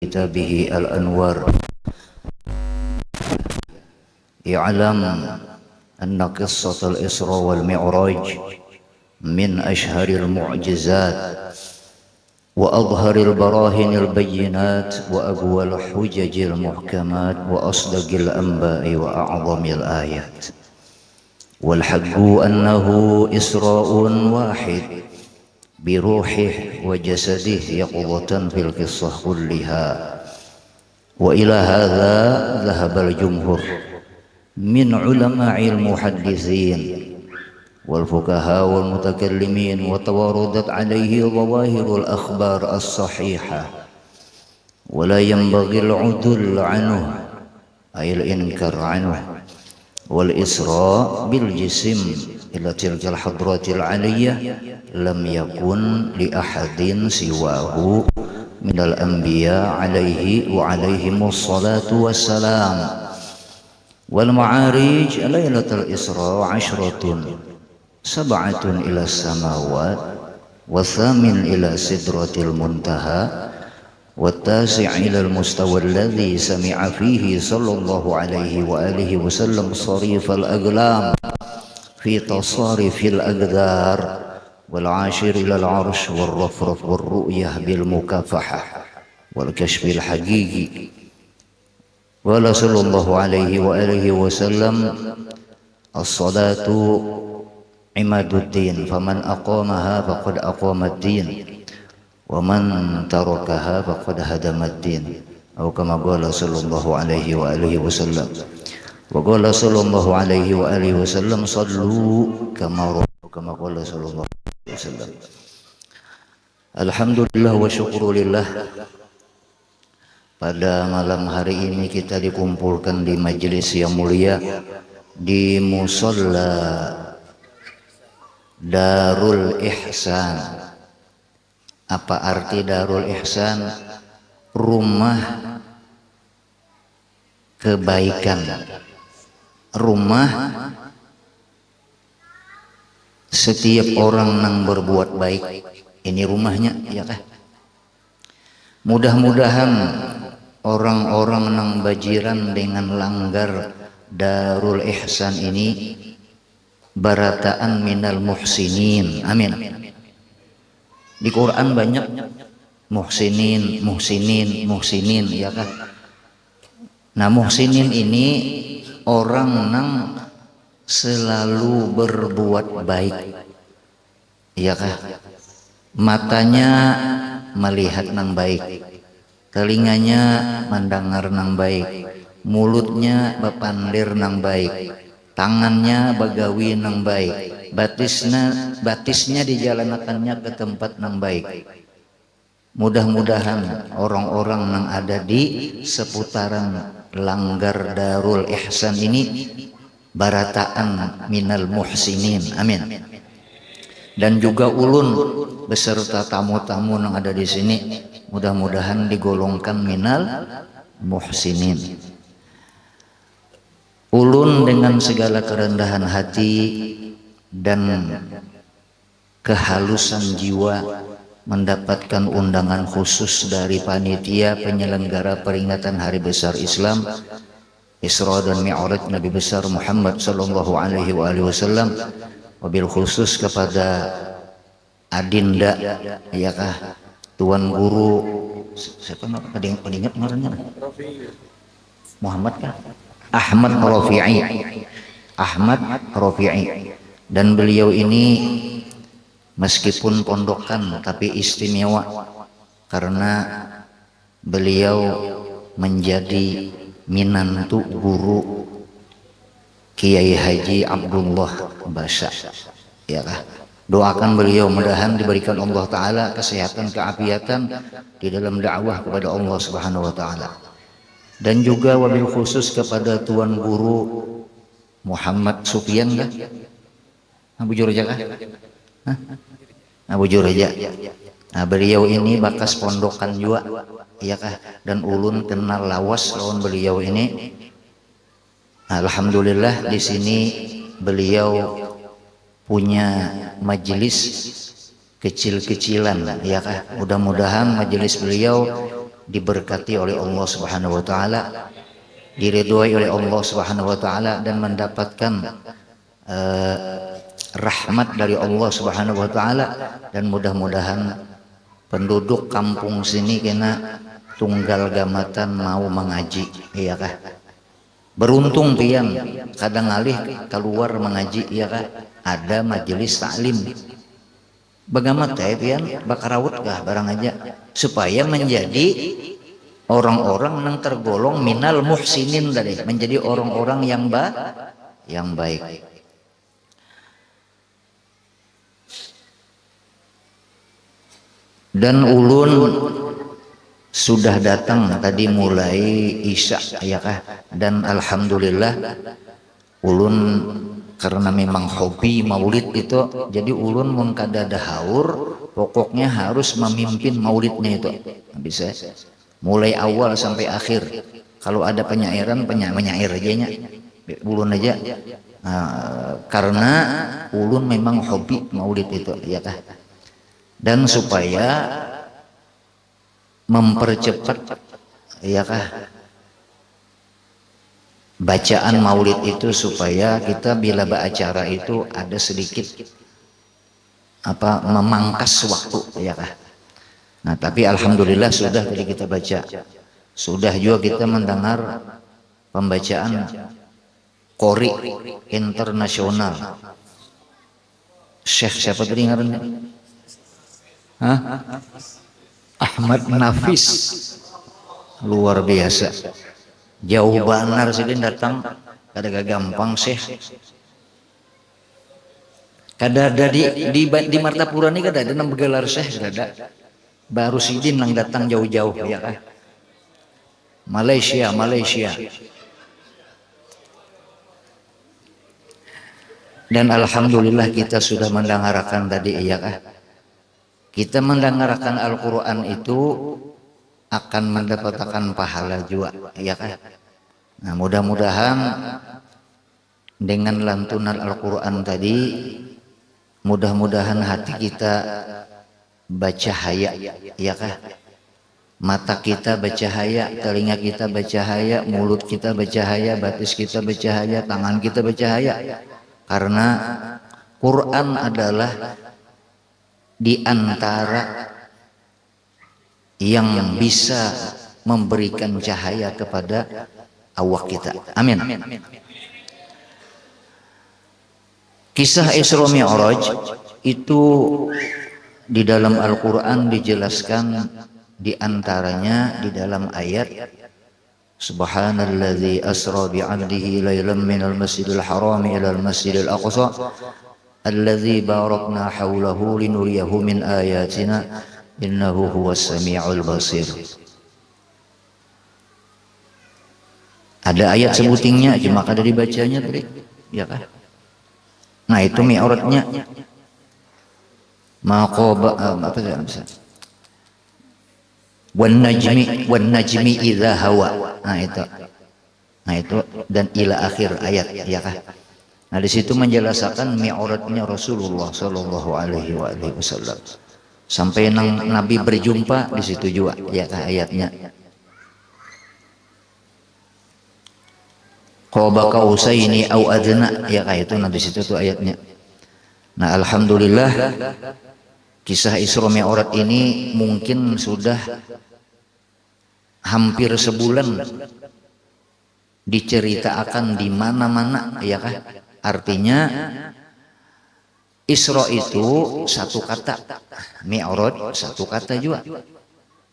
كتابه الأنوار. اعلم أن قصة الإسراء والمعراج من أشهر المعجزات وأظهر البراهين البينات وأقوى الحجج المحكمات وأصدق الأنباء وأعظم الآيات، والحق أنه إسراء واحد بروحه وجسده يقظة في القصة كلها. وإلى هذا ذهب الجمهور من علماء المحدثين والفقهاء والمتكلمين، وتواردت عليه ظواهر الأخبار الصحيحة، ولا ينبغي العدل عنه أي الإنكار عنه. والإسراء بالجسم إلى تلك الحضرة العلية لم يكن لأحد سواه من الأنبياء عليه وعليهم الصلاة والسلام. والمعارج ليلة الإسراء 10، 7 إلى السماوات، و8 إلى سدرة المنتهى، و9 إلى المستوى الذي سمع فيه صلى الله عليه وآله وسلم صريف الأقلام في تصارف الأقدار، و10 إلى العرش والرفرف والرؤية بالمكافحة والكشف الحقيقي. قال صلى الله عليه وآله وسلم: الصلاة عماد الدين، فمن أقامها فقد أقام الدين، ومن تركها فقد هدم الدين، أو كما قال صلى الله عليه وآله وسلم. وقال صلى الله عليه وآله وسلم: صلوا كما رأيتم، كما قال صلى الله عليه وسلم. Alhamdulillah wa syukurillah, pada malam hari ini kita dikumpulkan di majelis yang mulia di Musalla Darul Ihsan. Apa arti Darul Ihsan? Rumah kebaikan, rumah setiap orang yang berbuat baik. Ini rumahnya, ya kan? Mudah-mudahan orang-orang yang bajiran dengan langgar Darul Ihsan ini barataan minal muhsinin. Amin. Di Quran banyak muhsinin, muhsinin, muhsinin, ya kan? Nah, muhsinin ini orang yang selalu berbuat baik, ya kan? Matanya melihat nang baik, telinganya mendengar nang baik, mulutnya bepandir nang baik, tangannya bagawi nang baik, batisnya dijalankannya ke tempat nang baik. Mudah-mudahan orang-orang yang ada di seputaran langgar Darul Ihsan ini barataan minal muhsinin. Amin. Dan juga ulun beserta tamu-tamu yang ada di sini mudah-mudahan digolongkan minal muhsinin. Ulun dengan segala kerendahan hati dan kehalusan jiwa mendapatkan undangan khusus dari panitia penyelenggara peringatan Hari Besar Islam Isra dan Mi'raj Nabi besar Muhammad sallallahu alaihi wasallam, wabil khusus kepada Adinda, ya kah, Tuan Guru siapa ada yang ingat namanya? Muhammad kah? Ahmad Rafi'i. Ahmad Rafi'i. Dan beliau ini meskipun pondokan tapi istimewa karena beliau menjadi minantu guru Kiai Haji Abdullah Basha, ya kah? Doakan beliau mudahan diberikan Allah Ta'ala kesehatan, keafiatan di dalam dakwah kepada Allah Subhanahu Wa Ta'ala. Dan juga wabil khusus kepada Tuan Guru Muhammad Sufyan kah? Abu Jurja kah? Abu Jurja. Nah, beliau ini bakas pondokan juga, ya kah? Dan ulun kenal lawas lawan beliau ini. Alhamdulillah di sini beliau punya majelis kecil-kecilan, ya kah? Mudah-mudahan majelis beliau diberkati oleh Allah Subhanahu wa taala, diridhoi oleh Allah Subhanahu wa taala, dan mendapatkan rahmat dari Allah Subhanahu wa taala. Dan mudah-mudahan penduduk kampung sini kena tunggal gamatan mau mengaji, iya kah? Beruntung tiang kadang alih keluar mengaji, iya kah? Ada majelis taklim. Bagaimana teh pian bakarawut kah barang aja supaya menjadi orang-orang yang tergolong minal muhsinin tadi, menjadi orang-orang yang baik. Dan ulun sudah datang tadi mulai isya, ya kah? Dan alhamdulillah ulun karena memang hobi maulid itu, jadi ulun mun kada dahaur pokoknya harus memimpin maulidnya itu. Bisa mulai awal sampai akhir. Kalau ada penyairan penyair aja nya ulun aja. Karena ulun memang hobi maulid itu, ya kah? Dan supaya mempercepat, ya kah, bacaan maulid itu, supaya kita bila beracara itu ada sedikit memangkas waktu, ya kah. Nah tapi alhamdulillah sudah tadi kita baca, sudah juga kita mendengar pembacaan qori internasional. Syekh siapa tadi ngarannya? Ahmad Nafis, luar biasa. Jauh banar sih datang, kada gampang Syekh. Kada ada di Martapura ini kada ada nama gelar Syekh, kada ada. Baru sidin lang datang jauh-jauh, ya kan? Malaysia. Dan alhamdulillah kita sudah mendengarkan tadi, ya kan? Kita mendengarkan Al-Quran itu akan mendapatkan pahala juga, ya kan? Nah mudah-mudahan dengan lantunan Al-Quran tadi, mudah-mudahan hati kita bercahaya, ya kan? Mata kita bercahaya, telinga kita bercahaya, mulut kita bercahaya, batis kita bercahaya, tangan kita bercahaya. Karena Quran adalah di antara yang bisa memberikan cahaya kepada awak kita. Amin. Kisah Isra Mi'raj itu di dalam Al-Quran dijelaskan, di antaranya di dalam ayat Subhanalladzi asra bi'abdihi lailan minal masjidil harami ilal masjidil aqsa alladzi barakna haulahu linuriyahu min ayatina innahu huwas sami'ul basir. Ada ayat sebutingnya cuma kada dibacanya tadi, ya kan? Nah itu mi'rajnya. Maqaba apa bisa? Wan najmi idza hawa. Nah itu dan ila akhir ayat, ya kan? Nah di situ menjelaskan mi'rajnya Rasulullah sallallahu alaihi wasallam. Sampai Nabi berjumpa di situ juga, ya kan, ayatnya. Qaba qausaini au adna, ya kan, itu di situ tuh ayatnya. Nah alhamdulillah kisah Isra Mi'raj ini mungkin sudah hampir sebulan diceritakan di mana-mana, ya kan? Artinya Isra itu satu kata, Mi'raj satu kata juga.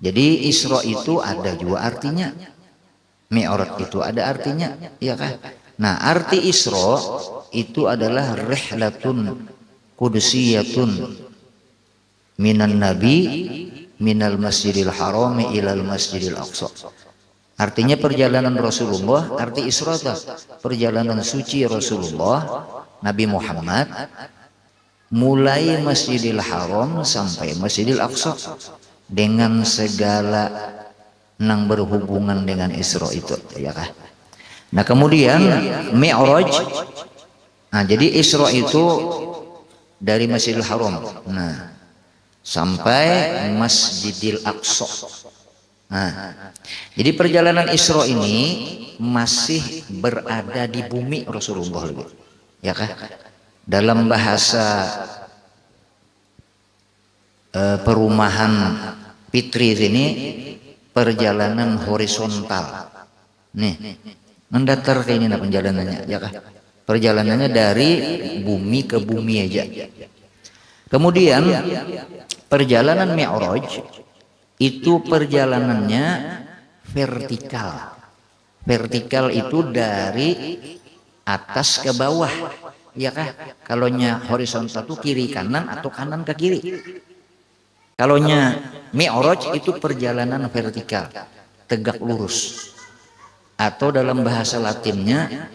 Jadi Isra itu ada juga artinya, Mi'raj itu ada artinya, ya kan? Nah arti Isra itu adalah rihlatun qudsiyatun minan nabi minal masjidil harami ilal masjidil aqsa. Artinya perjalanan Rasulullah, arti Isra perjalanan suci Rasulullah Nabi Muhammad mulai Masjidil Haram sampai Masjidil Aqsa dengan segala yang berhubungan dengan Isra itu, ya kan? Nah kemudian Mi'raj, nah jadi Isra itu dari Masjidil Haram, nah sampai Masjidil Aqsa. Nah, jadi perjalanan Isra ini masih berada di bumi Rasulullah, ya kah? Dalam bahasa perumahan Fitri ini perjalanan horizontal. Nih, mendatar kayak ini nah perjalanannya, ya kah? Perjalanannya dari bumi ke bumi aja. Kemudian perjalanan Mi'raj itu perjalanannya vertikal. Vertikal itu dari atas ke bawah, ya kah? Kalaunya horizontal itu kiri kanan atau kanan ke kiri. Kalaunya Mi'raj itu perjalanan vertikal, tegak lurus. Atau dalam bahasa Latinnya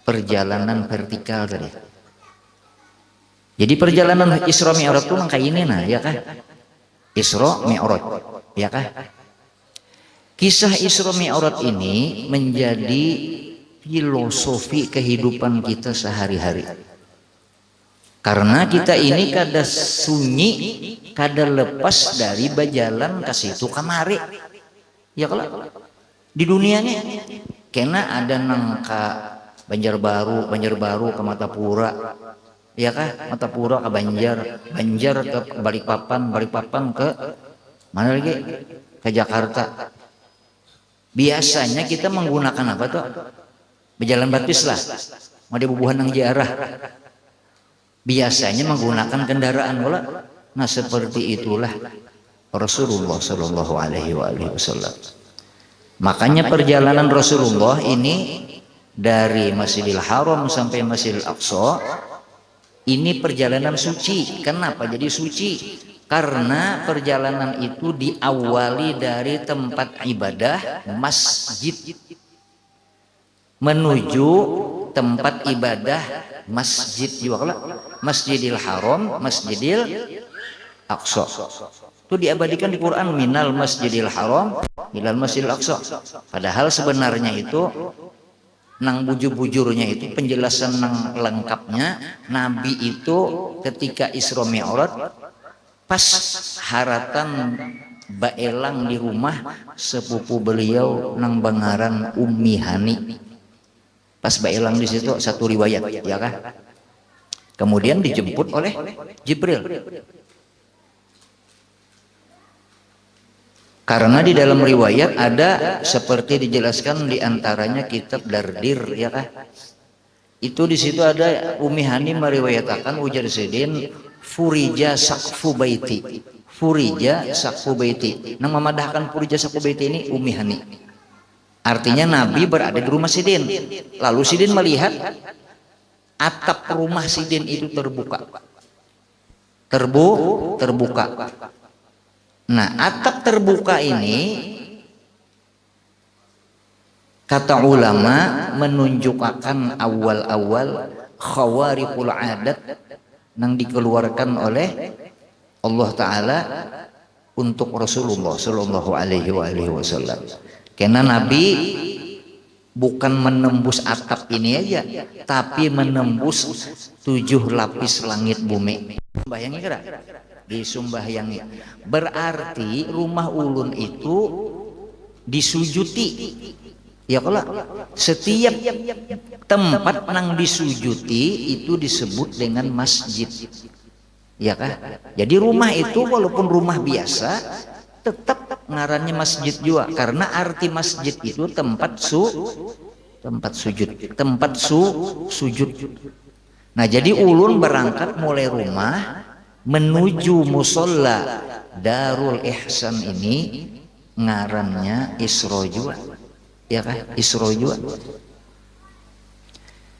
perjalanan vertikal tadi. Jadi perjalanan Isra Mi'raj itu kayak ini nah, ya kah? Isra Mi'raj, ya kah? Kisah Isra Mi'raj ini menjadi filosofi kehidupan kita sehari-hari. Karena kita ini kada sunyi, kada lepas dari bajalan ke situ kamari. Ya kalau di dunianya kena ada nangka Banjarbaru ke Matapura, ya kah? Matapura ke Banjar ke Balikpapan ke mana lagi? Ke Jakarta. Biasanya kita menggunakan apa tuh? Berjalan baptis lah. Mau dibubuhan nang ziarah. Biasanya menggunakan kendaraan bola. Nah seperti itulah Rasulullah Shallallahu Alaihi Wasallam. Makanya perjalanan Rasulullah ini dari Masjidil Haram sampai Masjidil Aqsa ini perjalanan suci. Kenapa jadi suci? Karena perjalanan itu diawali dari tempat ibadah masjid menuju tempat ibadah masjid juga, Masjidil Haram, Masjidil Aqsa. Itu diabadikan di Quran, minal Masjidil Haram ilal Masjidil Aqsa. Padahal sebenarnya itu nang bujur-bujurnya itu penjelasan nang lengkapnya Nabi itu ketika Isra Mi'raj pas haratan baelang di rumah sepupu beliau nang bangaran Ummi Hani. Pas baelang di situ satu riwayat, ya kah? Kemudian dijemput oleh Jibril. Karena di dalam riwayat ada seperti dijelaskan di antaranya kitab Dardir, ya kah? Itu di situ ada Ummi Hani meriwayatkan ujar Sidin Furija Sakfu Baiti. Furija Sakfu Baiti. Nang memadahkan Furija Sakfu Baiti ini Ummi Hani. Artinya Nabi berada di rumah Sidin. Lalu Sidin melihat atap rumah Sidin itu terbuka. Terbuka. Nah, atap terbuka ini kata ulama menunjukkan awal-awal khawariqul adat yang dikeluarkan oleh Allah Ta'ala untuk Rasulullah Sallallahu Alaihi Wasallam. Karena Nabi bukan menembus atap ini aja, tapi menembus 7 lapis langit bumi. Bayangin kira? Disumbahyangi. Berarti rumah ulun itu disujuti. Ya kalau setiap tempat nang disujuti itu disebut dengan masjid. Ya kah? Jadi rumah itu walaupun rumah biasa tetap ngarannya masjid juga karena arti masjid itu tempat sujud, tempat sujud. Nah, jadi ulun berangkat mulai rumah menuju musola Darul Ihsan ini ngarannya Isra juga. Ya kah? Isra juga.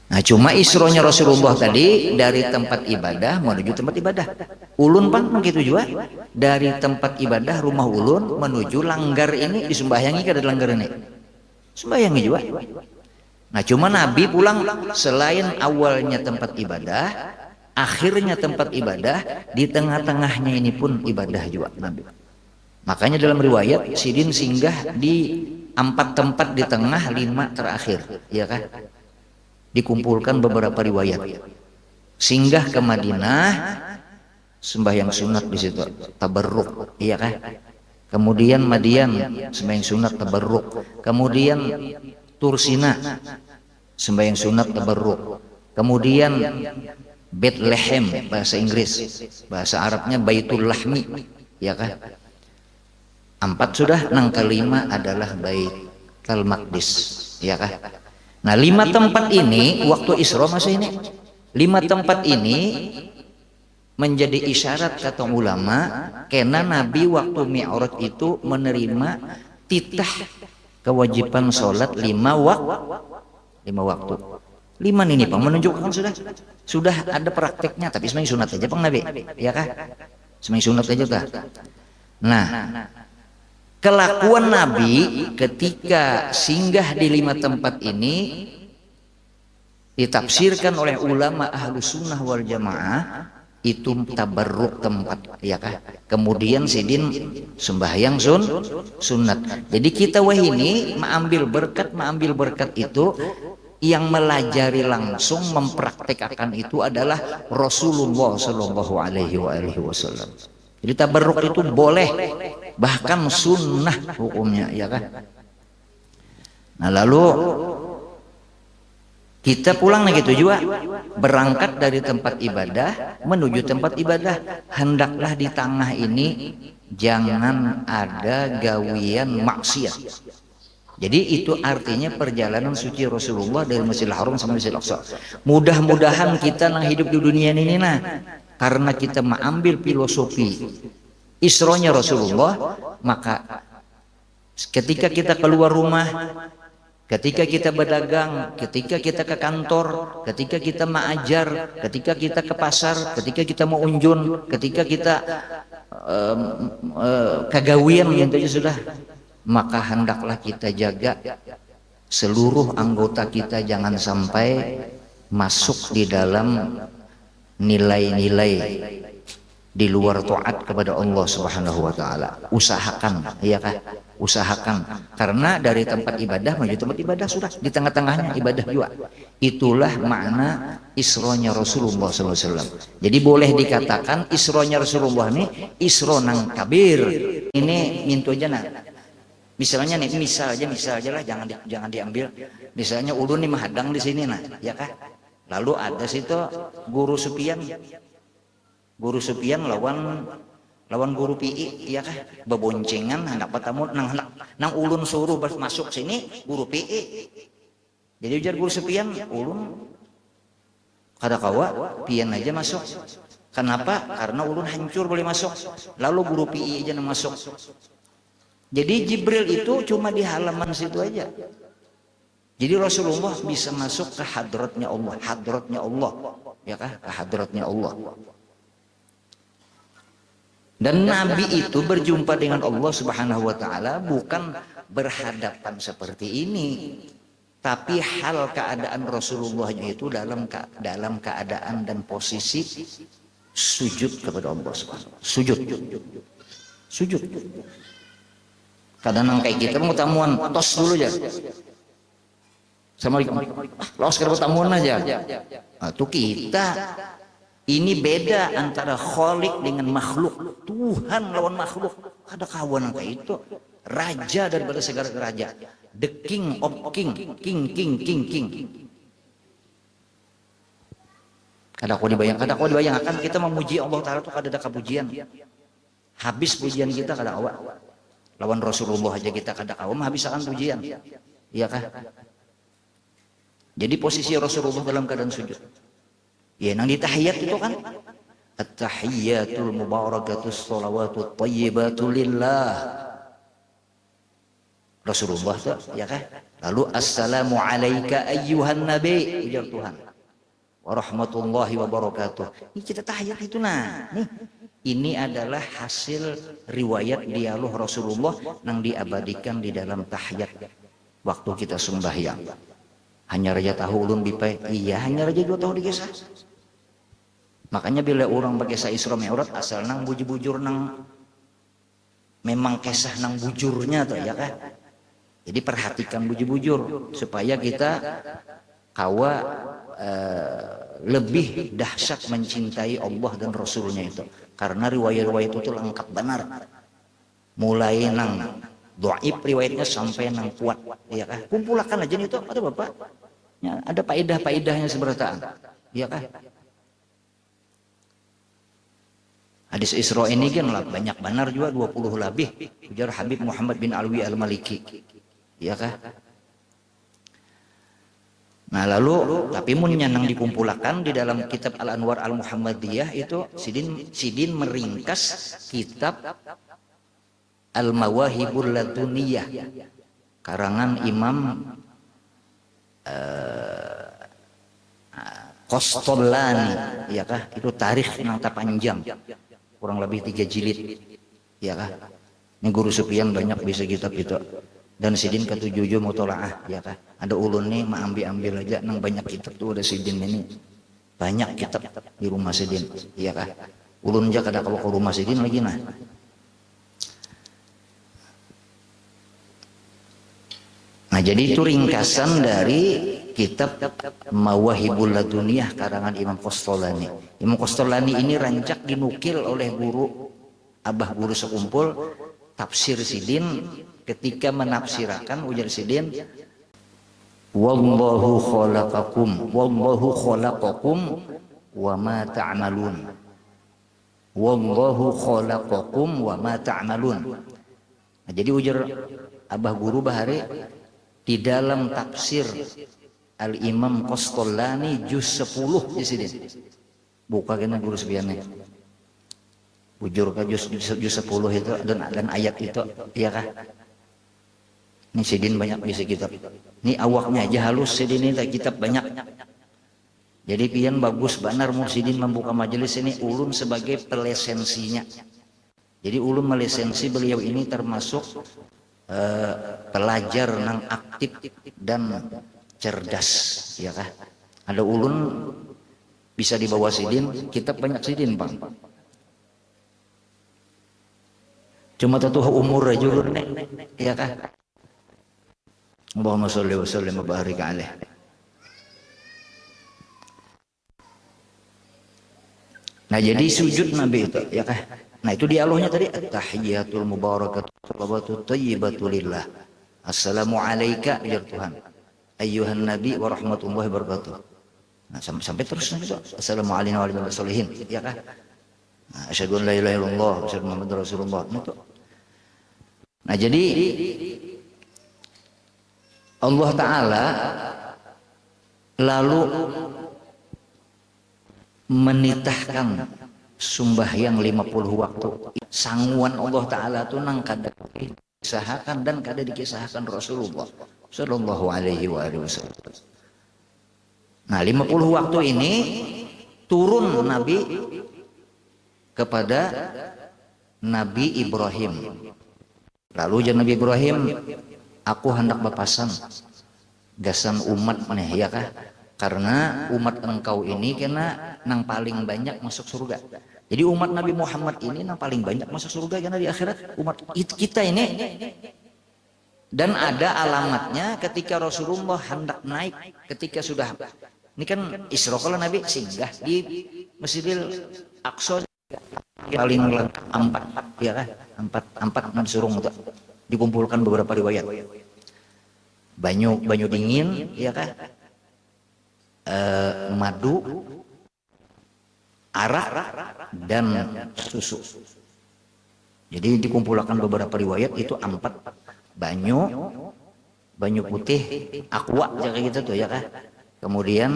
Nah, cuma Isronya Rasulullah tadi dari tempat ibadah menuju tempat ibadah. Ulun pun begitu juga. Dari tempat ibadah rumah ulun menuju langgar ini disembahyangi ke langgar ini. Sembahyangi juga. Nah, cuma Nabi pulang selain awalnya tempat ibadah, akhirnya tempat ibadah, di tengah-tengahnya ini pun ibadah juga Nabi. Makanya dalam riwayat Sidin singgah di 4 tempat di tengah, 5 terakhir, ya kan? Dikumpulkan beberapa riwayat. Singgah ke Madinah, sembahyang sunat di situ, tabarruk, iya kan? kemudian Madian sembahyang sunat tabarruk, kemudian Tursina sembahyang sunat tabarruk, kemudian Bethlehem bahasa Inggris, bahasa Arabnya Baitul Lahmi, ya kan? 4 sudah, yang kelima adalah Baitul Maqdis, ya kan? Nah 5 tempat ini waktu Isra masih ini, 5 tempat ini menjadi isyarat kata ulama karena Nabi waktu Mi'raj itu menerima titah kewajiban sholat 5 waktu. 5 ini Bang menunjukkan sudah ada prakteknya, tapi semuanya sunat aja Bang Nabi, ya kah? Semuanya sunat aja kah? Nah, kelakuan Nabi ketika singgah di 5 tempat ini ditafsirkan oleh ulama ahlu sunnah wal jamaah itu tabarruk tempat, ya kah? Kemudian sidin sembahyang sunat. Jadi kita ini mengambil berkat itu yang melajari langsung mempraktekkan itu adalah Rasulullah Shallallahu Alaihi Wasallam. Jadi tabarruk itu boleh, bahkan sunnah hukumnya, ya kan? Nah lalu kita pulang gitu juga, berangkat dari tempat ibadah menuju tempat ibadah, hendaklah di tengah ini jangan ada gawian maksiat. Jadi itu artinya perjalanan suci Rasulullah dari Masjidil Haram sampai Masjidil Aqsa. Mudah-mudahan kita yang hidup di dunia ini karena kita mengambil filosofi Isronya Rasulullah, maka ketika kita keluar rumah, ketika kita berdagang, ketika kita ke kantor, ketika kita mengajar, ketika kita ke pasar, ketika kita mau unjun, ketika kita kagawian gitu aja sudah, maka hendaklah kita jaga seluruh anggota kita jangan sampai masuk di dalam nilai-nilai di luar taat kepada Allah Subhanahu wa taala. Usahakan, ya kan? Usahakan, karena dari tempat ibadah menuju tempat ibadah sudah di tengah-tengahnya ibadah juga. Itulah makna Isronya Rasulullah SAW. Jadi boleh dikatakan Isronya Rasulullah ini Isro nang kabir. Ini mintu aja nah. Misalnya nih, misal aja lah, jangan diambil. Misalnya ulun nih menghadang di sini nah, ya kah? Lalu ada situ guru Supian lawan guru PI, ya kah? Beboncengan hendak patamu nang ulun suruh masuk sini guru PI. Jadi ujar guru Supian, ulun kada kawa pian aja masuk. Kenapa? Karena ulun hancur boleh masuk. Lalu guru PI aja nang masuk. Jadi Jibril itu cuma di halaman situ aja. Jadi Rasulullah bisa masuk ke hadratnya Allah, ya kah? Ke hadratnya Allah. Dan Nabi itu berjumpa dengan Allah Subhanahu wa taala bukan berhadapan seperti ini, tapi hal keadaan Rasulullahnya itu dalam keadaan dan posisi sujud kepada Allah Subhanahu wa taala. Sujud. Kadang kayak kita mau tamuan tos dulu aja. Assalamualaikum. Laos kada tamuan aja. Nah, tuh kita ini beda antara khalik dengan makhluk. Tuhan lawan makhluk. Ada kawan kayak itu. Raja daripada segala raja. The king of king. King. Kada kau dibayangkan kita memuji Allah Ta'ala itu kada ada kepujian. Habis pujian kita kada awak. Lawan Rasulullah aja kita kada kawam habiskan pujian, iya kah? Jadi posisi Rasulullah dalam keadaan sujud, ya nang di tahiyat itu kan at-tahiyyatul mubarakatus sholawatut thayyibatu lillah Rasulullah tuh, ya kah? Lalu assalamu alayka ayyuhan nabi, ujar Tuhan, warahmatullahi wabarakatuh. Ini kita tahiyat itu nah nih. Ini adalah hasil riwayat dialog Rasulullah yang diabadikan di dalam tahiyat waktu kita sembahyang. Hanya raja tahu ulun bipai, iya hanya raja 2 tahu dikisah. Makanya bila orang pakai Isra Mi'raj asal nang bujur nang memang kisah nang bujurnya tuh, ya kan? Jadi perhatikan bujur supaya kita kawa lebih dahsyat mencintai Allah dan Rasulnya itu. Karena riwayat-riwayat itu lengkap benar. mulai nang dhaif riwayatnya sampai nang kuat, ya kah? Kumpulakan aja itu ada Bapak. Ya, ada faedah-faedahnya seberataan. Ya kah? Hadis Isra ini kan banyak benar juga 20 lebih. Ujar Habib Muhammad bin Alwi Al-Maliki. Ya kah? Nah lalu tapi mun nang dikumpulkan di dalam kitab Al-Anwar Al-Muhammadiyah itu Sidin meringkas kitab Al-Mawahibul Laduniyah karangan Imam Qastollani, ya kah? Itu tarikh yang panjang, kurang lebih 3 jilid, ya kah? Ini Guru Sufyan banyak bisa kitab itu. Dan Sidin ketujuh mutolaah, ya kah? Ada ulun nih mah ambil aja, nang banyak kitab tuh ada Sidin ini, banyak kitab di rumah Sidin, ya kah? Ulun aja kada kalau ke rumah Sidin lagi nah. Nah jadi itu ringkasan dari kitab Mawahibul Laduniyah karangan Imam Qastollani. Imam Qastollani ini rancak dinukil oleh guru abah guru sekumpul tafsir Sidin ketika menafsirakan ujar Sidin, wallahu khalaqakum wa ma ta'malun. Wallahu khalaqakum wa ma ta'malun. Nah, jadi ujar abah guru bahari di dalam tafsir Al-Imam Qastollani juz 10 di sini. Buka kena Guru Sufyan. Bujur ke juz 10 itu dan ayat itu, iya kah? Ini Sidin banyak bisa kitab. Ini awaknya aja halus Sidin ini kitab banyak. Jadi pian bagus benar Sidin membuka majelis ini ulun sebagai pelesensinya. Jadi ulun melesensi beliau ini termasuk pelajar nang aktif dan cerdas, ya kah? Ada ulun bisa dibawa Sidin, kitab banyak Sidin bang. Cuma tuh umur aja ulun, ya kah? Allahumma sholli wa sallim wa barik alaih. Nah jadi sujud Nabi itu, ya kah? Nah itu dialognya tadi at-tahiyyatul mubarakatuh salawatut thayyibatu lillah. Assalamu alayka ya Tuhan. Ayyuhan nabi wa rahmatullahi wabarakatuh. Nah sampai terus itu. Assalamu alayna wa ala alihi ya kah? Nah, asyhadu an la ilaha illallah wa asyhadu anna muhammadar rasulullah. Nah jadi Allah Ta'ala lalu menitahkan sembahyang 50 waktu. Sangguan Allah Ta'ala itu nang kada dikisahkan dan kada dikisahkan Rasulullah Sallallahu Alaihi Wasallam. Nah 50 waktu ini turun Nabi kepada Nabi Ibrahim. Lalu jangan Nabi Ibrahim, aku hendak bepasan gasan umat nih, ya kah? Karena umat engkau ini kena nang paling banyak masuk surga. Jadi umat Nabi Muhammad ini nang paling banyak masuk surga karena di akhirat umat kita ini. Dan ada alamatnya ketika Rasulullah hendak naik, ketika sudah ini kan Isra kalau Nabi singgah di Masjidil Aqsa paling lengkap 4, ya kan? 4 surung itu dikumpulkan beberapa riwayat. Banyu dingin, ya kan? Madu, arak dan susu. Jadi dikumpulkan beberapa riwayat itu 4, banyu putih, aqua kayak gitu tuh, ya kan? Kemudian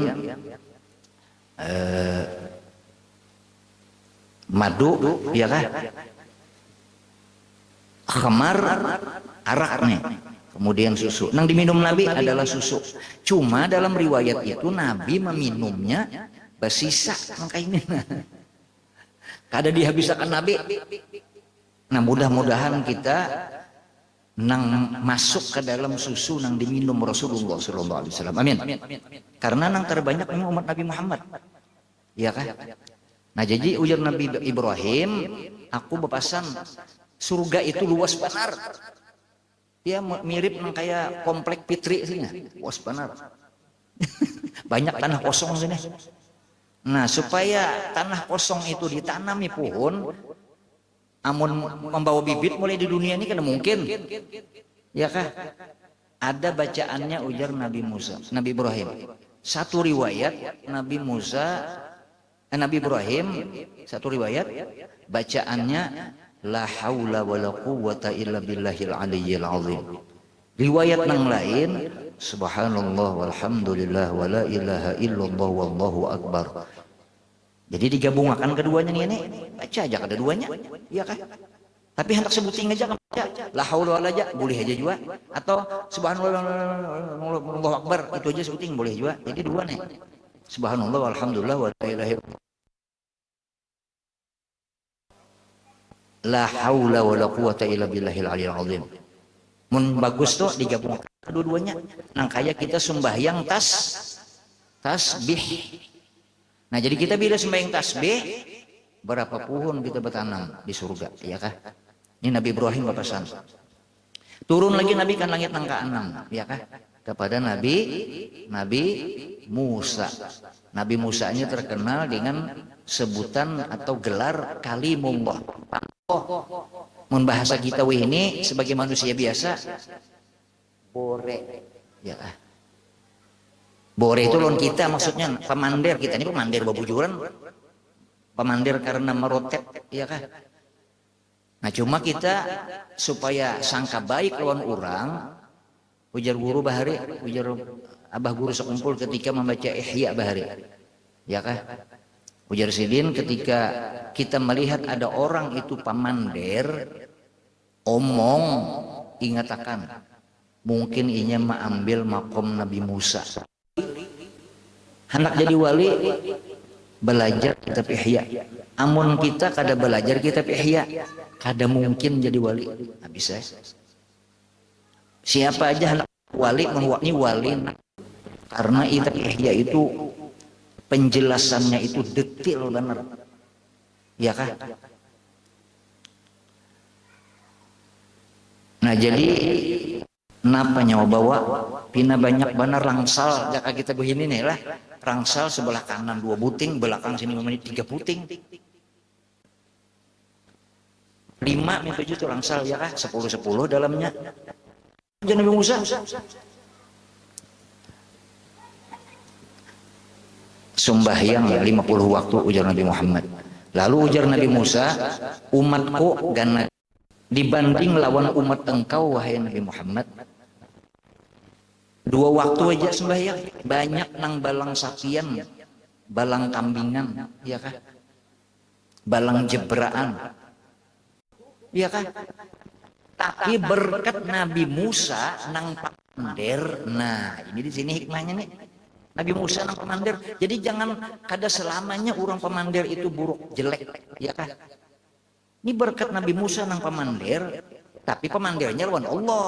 madu, ya kan? Khamar, arak nih. Kemudian susu. Nang diminum Nabi adalah susu. Cuma dalam riwayat itu Nabi meminumnya bersisa makanya. Kada dihabiskan Nabi. Nah mudah-mudahan kita nang masuk ke dalam susu nang diminum Rasulullah Sallallahu Alaihi Wasallam. Amin. Karena nang terbanyak ini umat Nabi Muhammad. Ya kan? Nah jadi ujar Nabi Ibrahim, aku bepasan surga itu luas benar. Ya mirip kayak komplek Fitri sih, luas benar. Banyak tanah kosong sini. Nah, supaya tanah kosong itu ditanami pohon, Amun membawa bibit mulai di dunia ini kan mungkin, ya kah? Ada bacaannya ujar Nabi Musa, Nabi Ibrahim. Satu riwayat Nabi Ibrahim, satu riwayat bacaannya la haula wala quwwata illa billahil aliyyil azim. Riwayat yang lain subhanallah walhamdulillah wala ilaha illallah wallahu akbar. Jadi digabungkan keduanya nih, baca aja keduanya, iya kah? Tapi hendak sebutin aja kan baca. La haula wala aja boleh aja juga, atau subhanallah wallahu akbar itu aja sebutin boleh juga. Jadi dua nih. Subhanallah walhamdulillah wala ilaha illallah. La haula wala quwwata illa billahil aliyil azim. Mun bagus tuh digabungkan kedua-duanya. Nang kayak kita sembahyang tasbih. Nah, jadi kita bila sembahyang tasbih, berapa pohon kita bertanam di surga, ya kah? Ini Nabi Ibrahim berpesan. Turun lagi Nabi kan langit nang ke-6, ya kah? Kepada Nabi Musa. Nabi Musa ini terkenal dengan sebutan atau gelar kalimullah. Mun bahasa kita ini sebagai manusia biasa, bore, ya kah? Bore itu lawan kita, maksudnya pemandir. Kita ini pemandir babujuran, pemandir karena merotet, ya kah? Nah cuma kita supaya sangka baik lawan orang, ujar guru bahari, ujar abah guru sekumpul ketika membaca Ihya bahari, ya kah? Ujar Sidin ketika kita melihat ada orang itu pemandir, omong, ingatakan mungkin inya ambil makom Nabi Musa. Hendak jadi wali belajar kitab Ihya. Amun kita kada belajar kitab Ihya, kada mungkin jadi wali. Nah, bisa. Siapa aja hendak wali menwakni wali karena kitab Ihya itu penjelasannya itu detail benar. Ya kah? Nah, jadi napa nyawa bawa pina banyak benar rangsal jaka kita begini nih lah, rangsal sebelah kanan 2 buting, belakang sini 5 menit 3 buting, 5 menit 7 itu rangsal, ya kah? 10 dalamnya aja Nabi Musa. Sembahyang 50 waktu ujar Nabi Muhammad. Lalu ujar Nabi Musa, umatku gana dibanding lawan umat engkau wahai Nabi Muhammad, 2 waktu aja sembahyang, banyak nang balang sapian, balang kambingan, ya kah? Balang jebraan, ya kah? Tapi berkat Nabi Musa nang pamandir. Nah, ini di sini hikmahnya nih. Nabi Musa nang pamandir. Jadi jangan kada selamanya orang pamandir itu buruk, jelek, ya kah? Ini berkat Nabi Musa nang pamandir, tapi pamandirnya lawan Allah.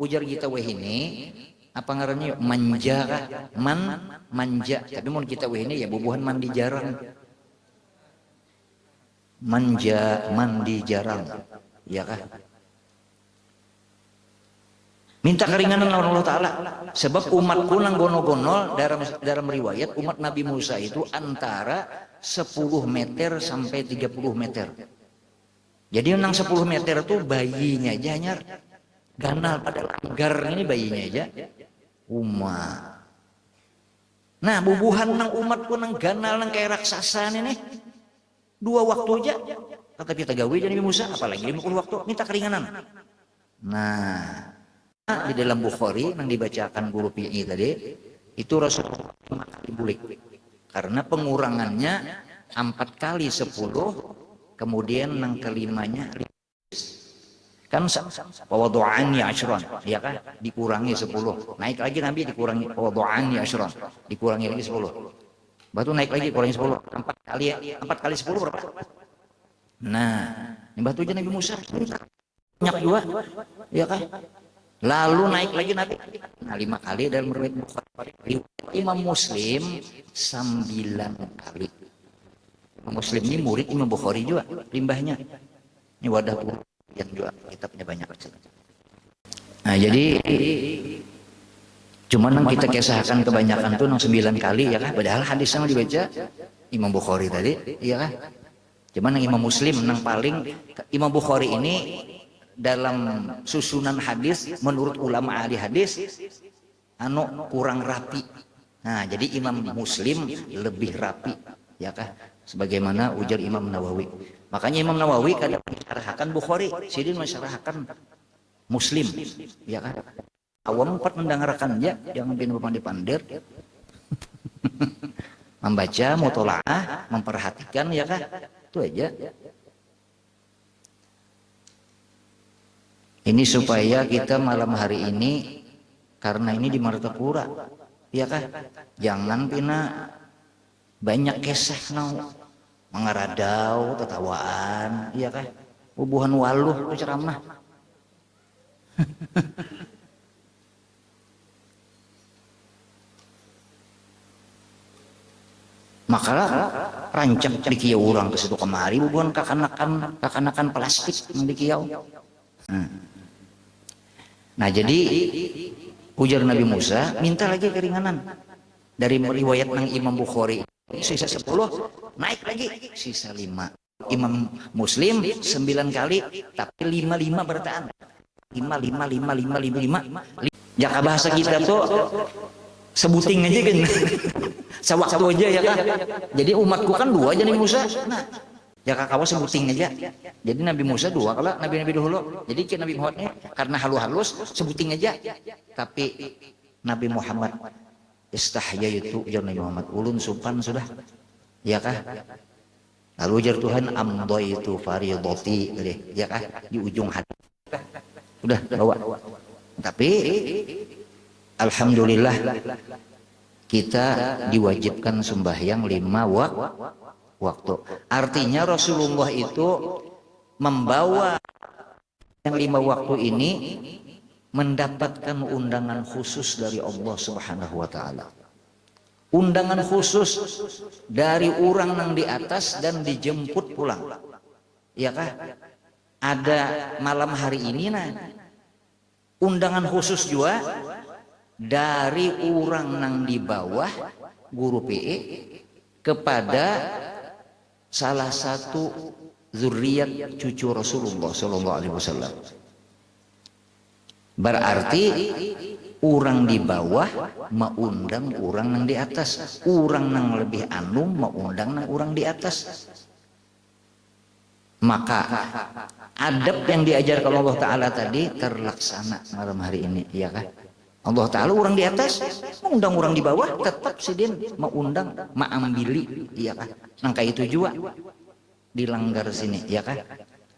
Ujar kita weh ini apa ngarannya manja kah? Manja. Tapi mun kita weh ini ya bubuhan mandi jarang. Mandi jarang. Ya kah? Minta keringanan lawan Allah Ta'ala. Sebab umatku nang gono-gonol dalam riwayat umat Nabi Musa itu antara 10 meter sampai 30 meter. Jadi nang 10 meter itu bayinya aja nyar. Ganal pada langgar ini bayinya aja. Nah bubuhan nang umatku nang ganal nang kayak raksasa ini 2 waktu aja. Kata kita gawe jadi Nabi Musa, apalagi 50 waktu, minta keringanan. Nah, di dalam Bukhari yang dibacakan guru PI tadi itu Rasulullah dibulik karena pengurangannya 4 kali 10, kemudian yang kelimanya kan wadu'an ya asyron, ya kan, dikurangi 10, naik lagi Nabi dikurangi wadu'an ya asyron, dikurangi lagi 10, batu naik lagi kurangi 10, 4 kali 10 berapa? Nah ini batu aja Nabi Musa banyak juga, ya kan. Lalu naik lagi Nabi, nah 5 kali dalam riwayat Bukhari. Imam Muslim 9 kali. Imam Muslim ini murid Imam Bukhari juga, limbahnya. Ini wadah yang juga kitabnya banyak. Nah jadi cuman yang kita kisahkan kebanyakan tuh 9 kali, ya kan. Padahal hadis yang dibaca Imam Bukhari tadi, ya kan. Cuman yang Imam Muslim nang paling Imam Bukhari ini dalam susunan hadis menurut ulama ahli hadis kurang rapi. Nah, jadi Imam Muslim lebih rapi, ya kah? Sebagaimana ujar Imam Nawawi. Makanya Imam Nawawi kadang mensyarahkan Bukhari, sidin mensyarahkan Muslim, ya kan? Awam empat mendengarkan ya, jangan pandai-pandai membaca, mutolaah, memperhatikan, ya kan? Itu aja. Ini supaya kita malam hari ini, karena ini di Martapura, ya kan? Jangan pina banyak keseh nau, mengeradau, tetawaan, iya kan? Ubuhan waluh itu ceramah. Makalah rancang di kieu urang ke situ kemari bukan kakanakan plastik di kieu. Nah jadi ujar Nabi Musa minta lagi keringanan dari riwayat nang Imam Bukhari sisa 10 naik lagi sisa 5. Imam Muslim 9 kali tapi 5 bertahan 5 jaka bahasa kita tuh sebuting aja kan sewaktu aja ya kan. Jadi umatku kan 2 aja nih Musa, nah jaka kawa sebuting aja. Jadi Nabi Musa 2 kalau nabi-nabi dahulu. Jadi Nabi Muhammad karena halus sebuting aja. Tapi Nabi Muhammad istahya itu ujar Nabi Muhammad ulun supan sudah, ya kah? Lalu ujar Tuhan amdaitu faridati, ya kah? Di ujung hati udah bawa. Tapi alhamdulillah kita diwajibkan sembahyang 5 waktu. Artinya Rasulullah itu membawa yang 5 waktu ini mendapatkan undangan khusus dari Allah Subhanahu wa taala. Undangan khusus dari orang yang di atas dan dijemput pulang. Ya kah? Ada malam hari ini nah. Undangan khusus juga dari orang yang di bawah guru PE kepada salah satu zuriat cucu Rasulullah Sallallahu Alaihi Wasallam. Berarti orang di bawah mengundang orang yang di atas, orang yang lebih anum mengundang orang di atas. Maka adab yang diajarkan Allah Ta'ala tadi terlaksana malam hari ini, ya kan? Allah Ta'ala orang di atas mengundang orang di bawah, tetap sidin mengundang ma'ambili, ya kan? Nangka itu juga dilanggar sini, ya kan?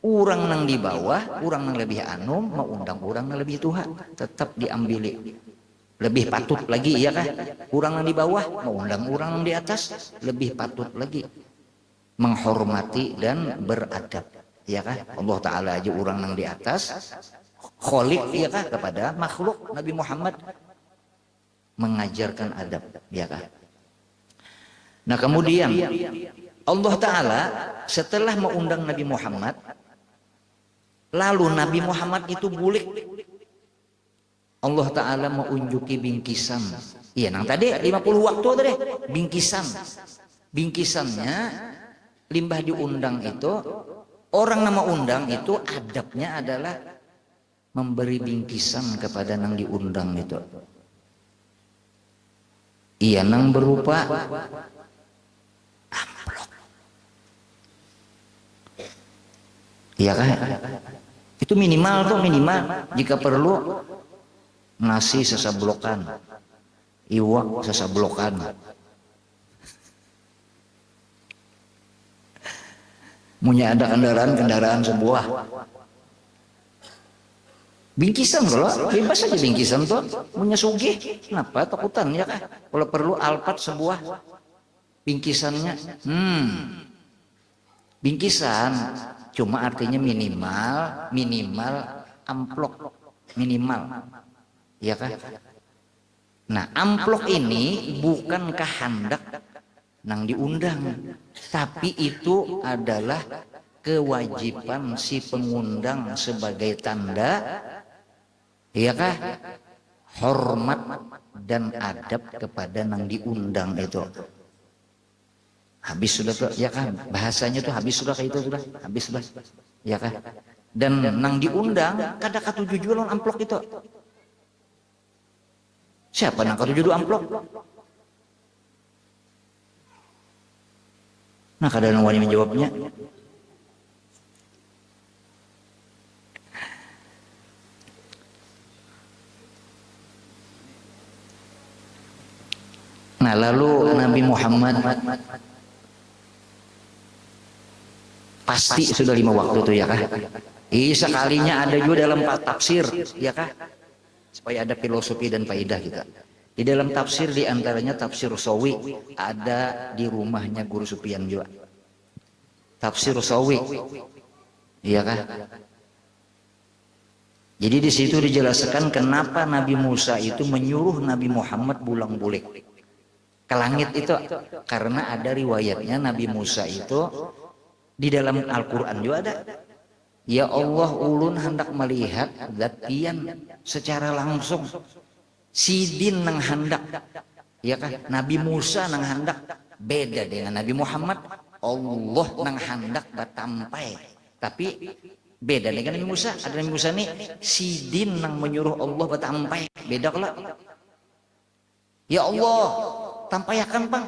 Orang yang di bawah, orang yang lebih anum mengundang orang yang lebih tua, tetap diambili. Lebih patut lagi, ya kan? Orang yang di bawah mengundang orang yang di atas, lebih patut lagi menghormati dan beradab, ya kan? Allah Ta'ala aja orang yang di atas Kholiq, ya kan? Kepada makhluk Nabi Muhammad mengajarkan adab, ya kan? Nah kemudian Allah Ta'ala setelah mengundang Nabi Muhammad, lalu Nabi Muhammad itu bulik, Allah Ta'ala mengunjuki bingkisan, iya nang tadi 50 waktu tadi bingkisannya limbah diundang itu, orang nama undang itu adabnya adalah memberi bingkisan kepada nang diundang itu. Iya nang berupa amplop. Iya kan? Itu minimal tuh, minimal. Jika perlu nasi sesablokan, iwak sesablokan. Punya ada kendaraan sebuah bingkisan, kalau bebas aja bingkisan tuh punya sugih, kenapa takutan, ya kan? Kalau perlu Alphard sebuah bingkisannya, bingkisan cuma artinya minimal amplop minimal, ya kan? Nah amplop ini bukan kehendak nang diundang, tapi itu adalah kewajiban si pengundang sebagai tanda, ya kah, hormat dan adab kepada nang diundang itu. Habis sudah tuh, ya kan? Bahasanya tuh habis sudah kayak itu sudah, habis sudah, ya kan? Dan nang diundang kada katuju jualan amplop itu. Siapa nang katuju amplop? Nah, kada ada wani menjawabnya. Nah, lalu Nabi Muhammad pasti sudah 5 waktu tuh, ya kah? Sekalinya ada juga dalam tafsir, ya kah? Supaya ada filosofi dan faedah kita. Di dalam tafsir diantaranya tafsir Sawi, ada di rumahnya Guru Sufyan juga. Tafsir Sawi, iya kah? Jadi di situ dijelaskan kenapa Nabi Musa itu menyuruh Nabi Muhammad bulang-bulik ke langit itu, karena ada riwayatnya Nabi Musa itu di dalam Al-Quran juga ada. Ya Allah, ulun hendak melihat zatian secara langsung. Sidin nang hendak, ya kah? Nabi Musa nang hendak beda dengan Nabi Muhammad. Allah nang hendak batampai, tapi beda dengan Nabi Musa. Ada Nabi Musa nih sidin nang menyuruh Allah batampai, beda kelak. Ya Allah, tampayakan bang,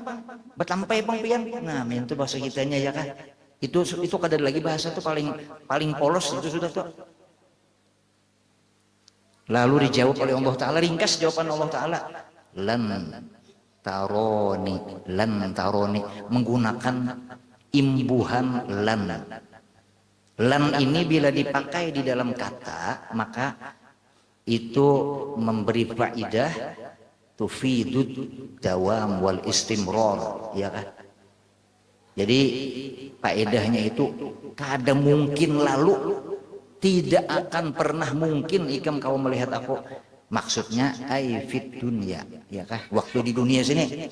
batampai bang pian. Nah, itu bahasa kitanya, ya kah? Itu kada lagi bahasa tuh paling polos itu sudah tuh. Lalu dijawab oleh Allah Ta'ala, ringkas jawaban Allah Ta'ala, lan taroni, menggunakan imbuhan lan. Lan ini bila dipakai di dalam kata, maka itu memberi faidah tufidud dawam wal istimrar, ya kan? Jadi faedahnya itu kada mungkin lalu, tidak akan pernah mungkin ikam kau melihat aku. Maksudnya ai fit dunia, ya kah? Waktu di dunia sini.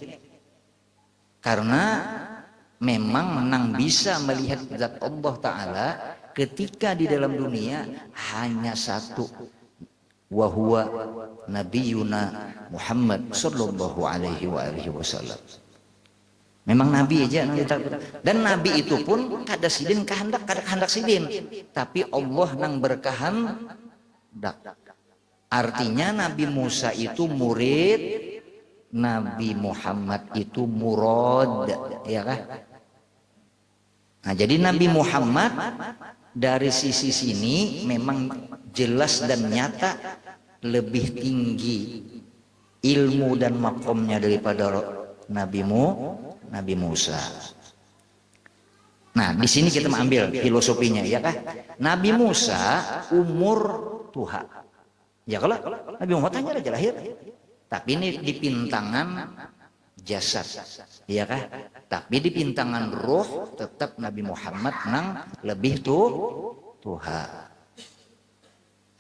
Karena memang menang bisa melihat zat Allah Ta'ala ketika di dalam dunia hanya satu, wa huwa nabiyuna Muhammad sallallahu alaihi wasallam. Memang Nabi aja, dan Nabi itu pun kada sidin kehendak, kada kehendak sidin, tapi Allah nang berkehendak. Artinya Nabi Musa itu murid, Nabi Muhammad itu murad, ya kah? Nah, jadi Nabi Muhammad dari sisi sini memang jelas dan nyata lebih tinggi ilmu dan makomnya daripada Nabi Musa. Nah, di sini kita mengambil filosofinya, ya kah? Nabi Musa umur Tuhan. Ya kalau Nabi Muhammad hanya raja lahir, tapi ini di pintangan jasad, ya kah? Tapi di pintangan roh tetap Nabi Muhammad nang lebih Tuhan.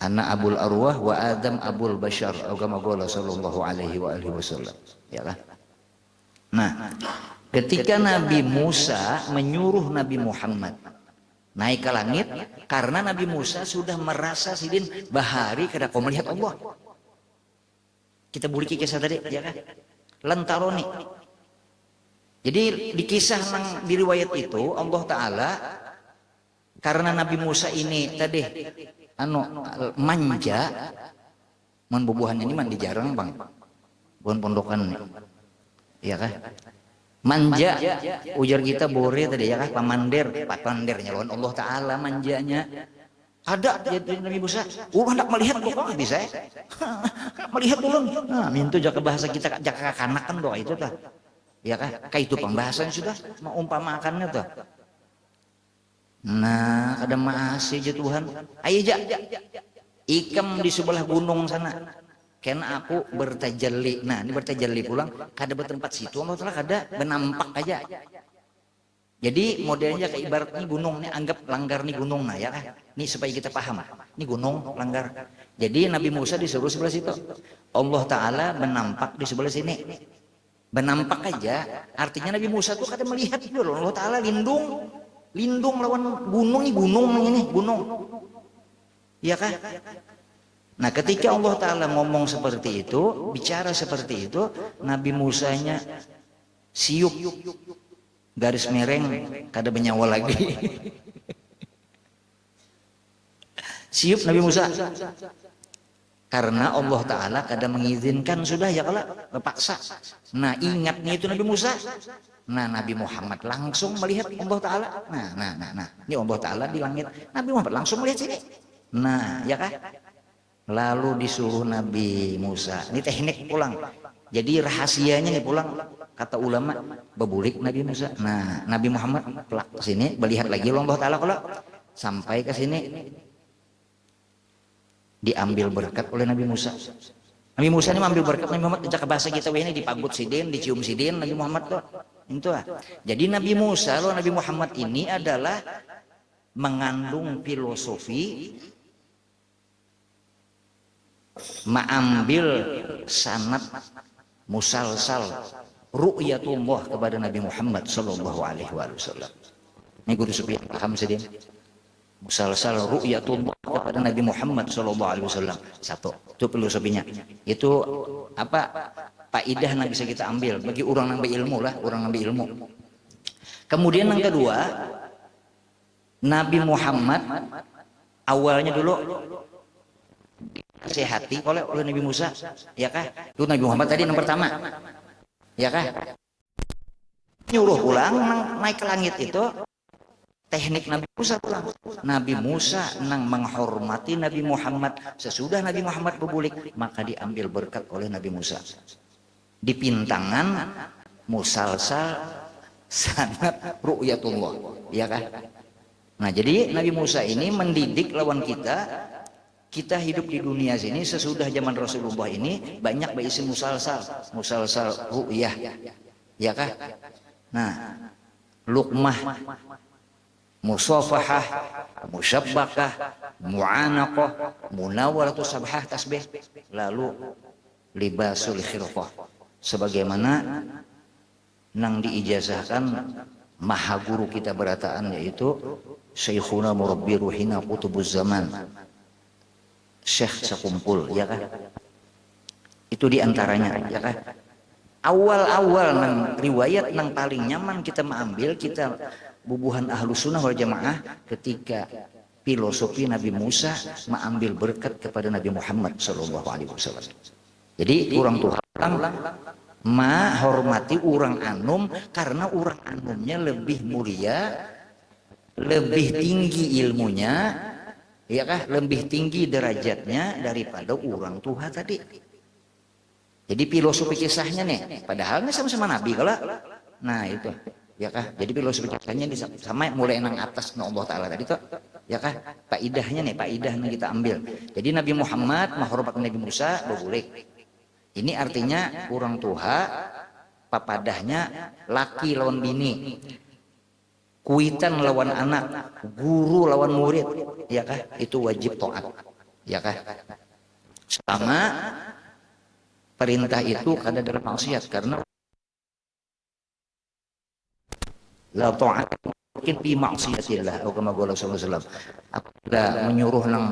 Ana abul arwah wa Adam abul bashar, agama qala sallallahu alaihi wasallam, ya kah? Nah, ketika Nabi Musa menyuruh Nabi Muhammad naik ke langit, karena Nabi Musa sudah merasa sidin bahari kada kau melihat Allah. Kita boleh kisah tadi, ya kan? Lantaroni. Jadi di kisah nang di riwayat itu Allah Ta'ala, karena Nabi Musa ini tadi manja, bubuhannya ini mandi jarang bang, bukan pondokan nih. Ya kah? Manja, ujar kita bore tadi, ya kah? Pamandir nyalon Allah Ta'ala manjanya. Ada jadi Nabi Musa, hendak melihat kok bisa ya? Melihat dulu. Nah, mintu jaga bahasa kita, jaga kanakan doa itu tah. Ya kah? Kayak itu pembahasan sudah, mau umpamakannya tuh. Nah, kada masih aja Tuhan. Ayo aja. Ikam di sebelah gunung sana. Ken aku bertajalli. Nah, ini bertajalli pulang kada bertempat situ, Allah Ta'ala kada benampak aja. Jadi modelnya kayak ibarat nih gunung nih, anggap langgar nih gunung, nah ya kan? Nih supaya kita paham. Ini gunung langgar. Jadi Nabi Musa disuruh sebelah situ. Allah Ta'ala benampak di sebelah sini. Benampak aja, artinya Nabi Musa tuh kada melihat dulu. Allah Ta'ala lindung lawan gunung, ini gunung. Iya kan? Nah, ketika Allah Ta'ala ngomong seperti itu, bicara seperti itu, Nabi Musanya siup. garis mereng kada benyawa lagi. Siup Nabi Musa karena Allah Ta'ala kada mengizinkan, sudah ya kalau kepaksa. Nah ingatnya itu Nabi Musa. Nah Nabi Muhammad langsung melihat Allah Ta'ala. Nah ini Allah Ta'ala di langit, Nabi Muhammad langsung melihat sini. Nah ya kan, lalu disuruh Nabi Musa, ini teknik pulang, jadi rahasianya nih pulang, kata ulama bebulik Nabi Musa. Nah Nabi Muhammad pelak ke sini, melihat lagi Allah Ta'ala, kalau sampai ke sini diambil berkat oleh Nabi Musa. Nabi Musa ini mengambil berkat Nabi Muhammad, ke bahasa kita ini dipagut sidin, dicium sidin Nabi Muhammad tuh. Itu jadi Nabi Musa loh, Nabi Muhammad ini adalah mengandung filosofi, mengambil sanad musalsal ru'yatullah kepada Nabi Muhammad sallallahu alaihi wasallam. Ini guru supaya paham sedih. Musalsal ru'yatullah kepada Nabi Muhammad sallallahu alaihi wasallam. Satu, itu filosofinya. Itu apa? Faidah yang bisa kita ambil bagi orang yang berilmu lah, orang yang berilmu. Kemudian yang kedua, Nabi Muhammad awalnya dulu disehati oleh Nabi Musa, ya kah? Itu Nabi Muhammad tadi yang pertama, ya kah? Nyuruh pulang naik ke langit itu teknik Nabi Musa pulang. Nabi Musa nang menghormati Nabi Muhammad. Sesudah Nabi Muhammad berbulik, maka diambil berkat oleh Nabi Musa. Dipintangan musalsal sanad ru'yatullah, ya kan? Nah jadi Nabi Musa ini mendidik lawan kita. Kita hidup di dunia sini sesudah zaman Rasulullah ini banyak berisi musalsal ru'yah, ya kan? Nah luqmah, musafahah, musyabbakah, mu'anaqah, munawwaratu sabhah tasbih, lalu libasul khirfah, sebagaimana nang diijazahkan maha guru kita berataan, yaitu Syekhuna Murabbi Ruhina Qutubuz Zaman, Syekh sekumpul, ya kan? Itu diantaranya, ya kan? Awal-awal nang riwayat nang paling nyaman kita mengambil, kita bubuhan ahlu sunnah wal jamaah ketika filosofi Nabi Musa mengambil berkat kepada Nabi Muhammad Sallallahu Alaihi Wasallam. Jadi orang Tuhan menghormati orang anum karena orang anumnya lebih mulia, lebih tinggi ilmunya, ya kah, lebih tinggi derajatnya daripada orang tua tadi. Jadi filosofi kisahnya nih, padahal ini sama-sama Nabi kalau, nah itu, ya kah. Jadi filosofi kisahnya sama mulai nang atas no Allah Taala tadi tuh, ya kah. Faidahnya nih, faidahnya kita ambil. Jadi Nabi Muhammad menghormati Nabi Musa boleh. Ini artinya orang tua papadahnya laki lawan bini, kuitan lawan anak, guru lawan murid, ya kah. Itu wajib taat, ya kah. Sama perintah itu kada dalam maksiat, karena la ta'at mungkin fi maksiatillah atau kama qala sallallahu alaihi wasallam. Aku tidak menyuruh nang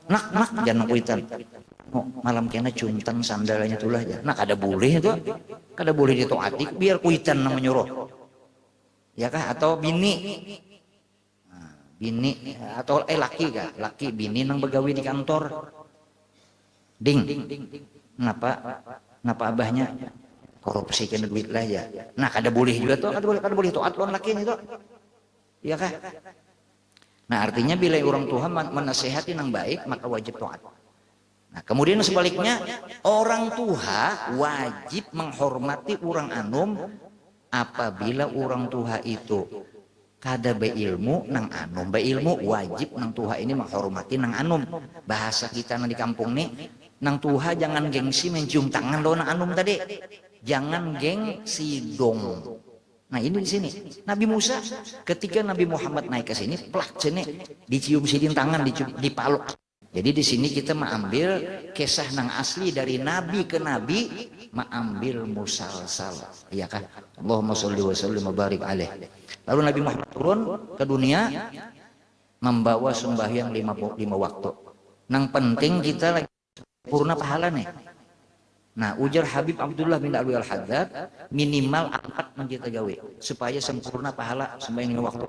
nak jangan kuitan. Oh, malam kena cuntan sandalnya tulah aja. Nah kada boleh itu, kada boleh ditaati biar kuitan nang menyuruh. Ya kah, atau bini. Bini atau laki kah? Laki bini nang begawi di kantor. Ding, kenapa abahnya korupsi kena duit lah ya. Nah kada boleh juga tuh, kada boleh taat lawan laki itu, ya kah. Nah artinya bila orang tua menasehati nang baik maka wajib taat. Nah kemudian sebaliknya orang tua wajib menghormati orang anum apabila orang tua itu kada beilmu nang anum beilmu, wajib nang tuha ini menghormati nang anum. Bahasa kita nang di kampung nih, nang tuha jangan gengsi mencium tangan lo nang anum tadi, jangan gengsi dong. Nah ini di sini Nabi Musa ketika Nabi Muhammad naik ke sini plak sini dicium sidin tangan, dipaluk. Jadi di sini kita mengambil kisah nang asli dari nabi ke nabi, mengambil musalsal, ya kan. Allahumma sholli wa sallim wa barik alaih. Lalu Nabi Muhammad turun ke dunia membawa sembahyang 5 waktu. Nang penting kita lagi purna pahala nih. Nah, ujar Habib Abdullah bin Alwi Al-Haddad, minimal 4 menjadi gawe supaya sempurna pahala sembahyang lima waktu.